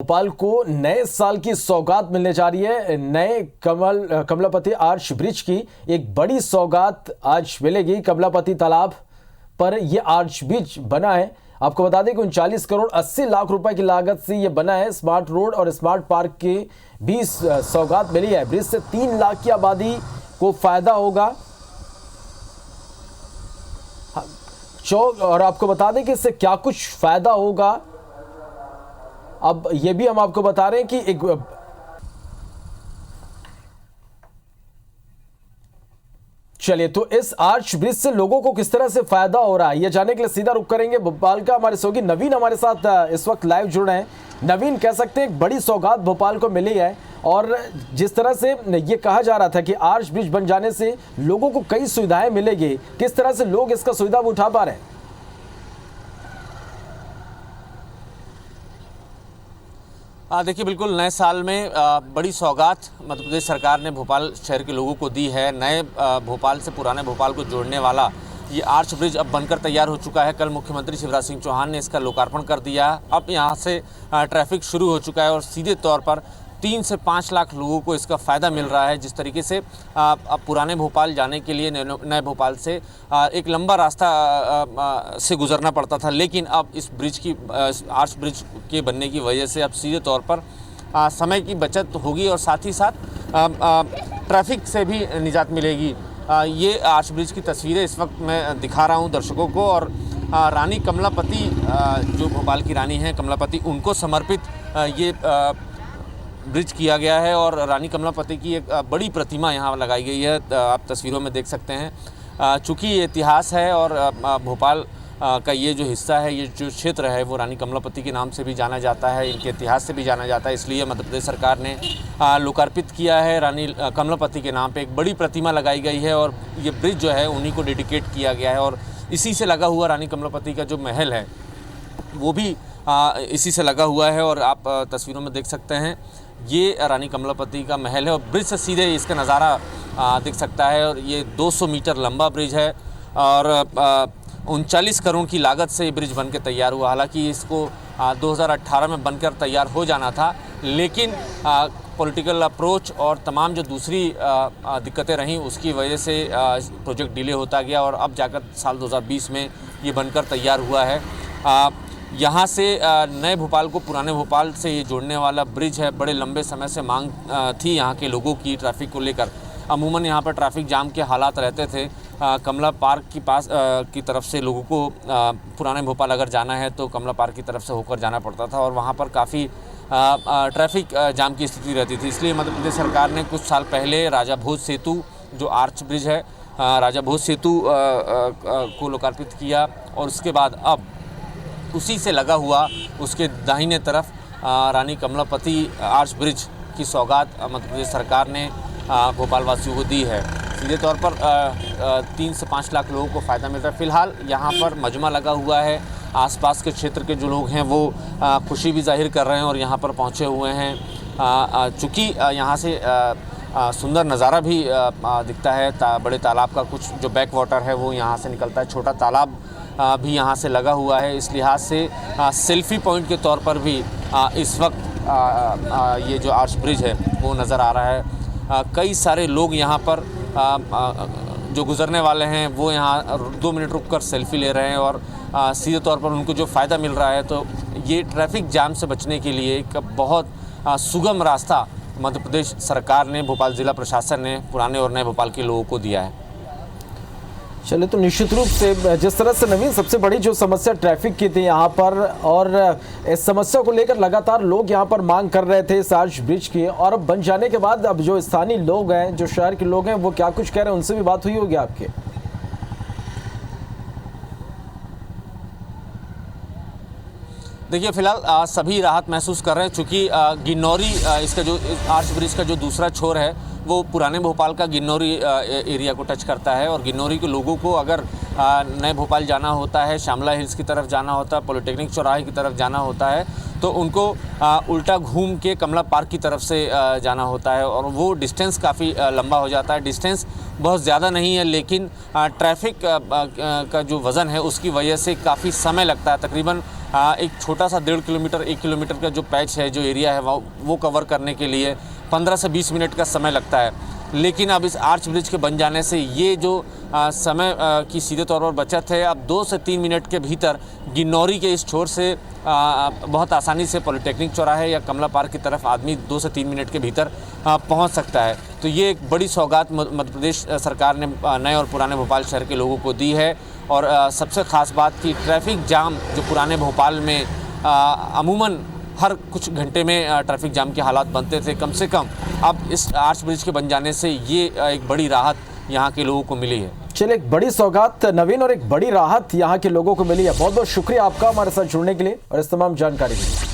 भोपाल को नए साल की सौगात मिलने जा रही है। नए कमलापति आर्च ब्रिज की एक बड़ी सौगात आज मिलेगी। कमलापति तालाब पर यह आर्च ब्रिज बना है। आपको बता दें कि 39 करोड़ 80 लाख रुपए की लागत से यह बना है। स्मार्ट रोड और स्मार्ट पार्क की भी सौगात मिली है। ब्रिज से 3 लाख की आबादी को फायदा होगा। और आपको बता दें कि इससे क्या कुछ फायदा होगा, अब ये भी हम आपको बता रहे हैं कि चलिए तो इस आर्च ब्रिज से लोगों को किस तरह से फायदा हो रहा है, ये जानने के लिए सीधा रुख करेंगे भोपाल का। हमारे सहयोगी नवीन हमारे साथ इस वक्त लाइव जुड़ रहे हैं। नवीन, कह सकते हैं एक बड़ी सौगात भोपाल को मिली है और जिस तरह से ये कहा जा रहा था कि आर्च ब्रिज बन जाने से लोगों को कई सुविधाएं मिलेगी, किस तरह से लोग इसका सुविधा उठा पा रहे हैं? देखिए, बिल्कुल नए साल में बड़ी सौगात मध्य प्रदेश सरकार ने भोपाल शहर के लोगों को दी है। नए भोपाल से पुराने भोपाल को जोड़ने वाला ये आर्च ब्रिज अब बनकर तैयार हो चुका है। कल मुख्यमंत्री शिवराज सिंह चौहान ने इसका लोकार्पण कर दिया। अब यहाँ से ट्रैफिक शुरू हो चुका है और सीधे तौर पर 3 से 5 लाख लोगों को इसका फ़ायदा मिल रहा है। जिस तरीके से अब पुराने भोपाल जाने के लिए नए भोपाल से एक लंबा रास्ता से गुजरना पड़ता था, लेकिन अब इस ब्रिज की आर्च ब्रिज के बनने की वजह से अब सीधे तौर पर समय की बचत होगी और साथ ही साथ ट्रैफिक से भी निजात मिलेगी। ये आर्च ब्रिज की तस्वीरें इस वक्त मैं दिखा रहा हूँ दर्शकों को, और रानी कमलापति जो भोपाल की रानी हैं कमलापति, उनको समर्पित ये ब्रिज किया गया है और रानी कमलापति की एक बड़ी प्रतिमा यहाँ लगाई गई है। आप तस्वीरों में देख सकते हैं। चूँकि ये इतिहास है और भोपाल का ये जो हिस्सा है, ये जो क्षेत्र है, वो रानी कमलापति के नाम से भी जाना जाता है, इनके इतिहास से भी जाना जाता है। इसलिए मध्य प्रदेश सरकार ने लोकार्पित किया है। रानी कमलापति के नाम पे एक बड़ी प्रतिमा लगाई गई है और ये ब्रिज जो है उन्हीं को डेडिकेट किया गया है। और इसी से लगा हुआ रानी कमलापति का जो महल है वो भी इसी से लगा हुआ है। और आप तस्वीरों में देख सकते हैं, ये रानी कमलापति का महल है और ब्रिज से सीधे इसका नज़ारा दिख सकता है। और ये 200 मीटर लंबा ब्रिज है और 39 करोड़ की लागत से ये ब्रिज बन के तैयार हुआ। हालांकि इसको 2018 में बनकर तैयार हो जाना था, लेकिन पॉलिटिकल अप्रोच और तमाम जो दूसरी दिक्कतें रहीं उसकी वजह से प्रोजेक्ट डिले होता गया और अब जाकर साल 2020 में ये बनकर तैयार हुआ है। यहाँ से नए भोपाल को पुराने भोपाल से ये जोड़ने वाला ब्रिज है। बड़े लंबे समय से मांग थी यहाँ के लोगों की ट्रैफिक को लेकर। अमूमन यहाँ पर ट्रैफिक जाम के हालात रहते थे। कमला पार्क की पास की तरफ से लोगों को पुराने भोपाल अगर जाना है तो कमला पार्क की तरफ से होकर जाना पड़ता था और वहाँ पर काफ़ी ट्रैफिक जाम की स्थिति रहती थी। इसलिए मध्य प्रदेश सरकार ने कुछ साल पहले राजा भोज सेतु जो आर्च ब्रिज है, राजा भोज सेतु को लोकार्पित किया और उसके बाद अब उसी से लगा हुआ उसके दाहिने तरफ रानी कमलापति आर्च ब्रिज की सौगात मध्य प्रदेश सरकार ने भोपाल वासियों को दी है। सीधे तौर पर 3 से 5 लाख लोगों को फ़ायदा मिल रहा है। फ़िलहाल यहाँ पर मजमा लगा हुआ है। आसपास के क्षेत्र के जो लोग हैं वो खुशी भी जाहिर कर रहे हैं और यहाँ पर पहुँचे हुए हैं। चूँकि यहाँ से सुंदर नज़ारा भी दिखता है। बड़े तालाब का कुछ जो बैक वाटर है वो यहाँ से निकलता है। छोटा तालाब भी यहाँ से लगा हुआ है। इस लिहाज से सेल्फी पॉइंट के तौर पर भी इस वक्त ये जो आर्च ब्रिज है वो नज़र आ रहा है। कई सारे लोग यहाँ पर जो गुज़रने वाले हैं वो यहाँ 2 मिनट रुककर सेल्फी ले रहे हैं और सीधे तौर पर उनको जो फ़ायदा मिल रहा है, तो ये ट्रैफिक जाम से बचने के लिए एक बहुत सुगम रास्ता मध्य प्रदेश सरकार ने, भोपाल ज़िला प्रशासन ने पुराने और नए भोपाल के लोगों को दिया है। चलिए, तो निश्चित रूप से जिस तरह से नवीन सबसे बड़ी जो समस्या ट्रैफिक की थी यहाँ पर, और इस समस्या को लेकर लगातार लोग यहाँ पर मांग कर रहे थे इस आर्च ब्रिज की, और अब बन जाने के बाद अब जो स्थानीय लोग हैं, जो शहर के लोग हैं, वो क्या कुछ कह रहे हैं, उनसे भी बात हुई होगी आपके? देखिए, फ़िलहाल सभी राहत महसूस कर रहे हैं। चूँकि गिन्नौरी इसका जो आर्च ब्रिज का जो दूसरा छोर है वो पुराने भोपाल का गिन्नौरी एरिया को टच करता है और गिन्नौरी के लोगों को अगर नए भोपाल जाना होता है, श्यामला हिल्स की तरफ जाना होता है, पॉलिटेक्निक चौराहे की तरफ जाना होता है, तो उनको उल्टा घूम के कमला पार्क की तरफ से जाना होता है और वो डिस्टेंस काफ़ी लंबा हो जाता है। डिस्टेंस बहुत ज़्यादा नहीं है, लेकिन ट्रैफिक का जो वज़न है उसकी वजह से काफ़ी समय लगता है। तकरीबन एक छोटा सा 1.5 किलोमीटर 1 किलोमीटर का जो पैच है, जो एरिया है, वो कवर करने के लिए 15 से 20 मिनट का समय लगता है। लेकिन अब इस आर्च ब्रिज के बन जाने से ये जो समय की सीधे तौर पर बचत है, अब 2 से 3 मिनट के भीतर गिन्नौरी के इस छोर से बहुत आसानी से पॉलिटेक्निक चौराहे या कमला पार्क की तरफ आदमी 2 से 3 मिनट के भीतर पहुंच सकता है। तो ये एक बड़ी सौगात मध्य प्रदेश सरकार ने नए और पुराने भोपाल शहर के लोगों को दी है। और सबसे ख़ास बात कि ट्रैफिक जाम जो पुराने भोपाल में अमूमन हर कुछ घंटे में ट्रैफिक जाम के हालात बनते थे, कम से कम अब इस आर्च ब्रिज के बन जाने से ये एक बड़ी राहत यहाँ के लोगों को मिली है। चलिए, एक बड़ी सौगात नवीन और एक बड़ी राहत यहाँ के लोगों को मिली है। बहुत बहुत शुक्रिया आपका हमारे साथ जुड़ने के लिए और इस तमाम जानकारी के लिए।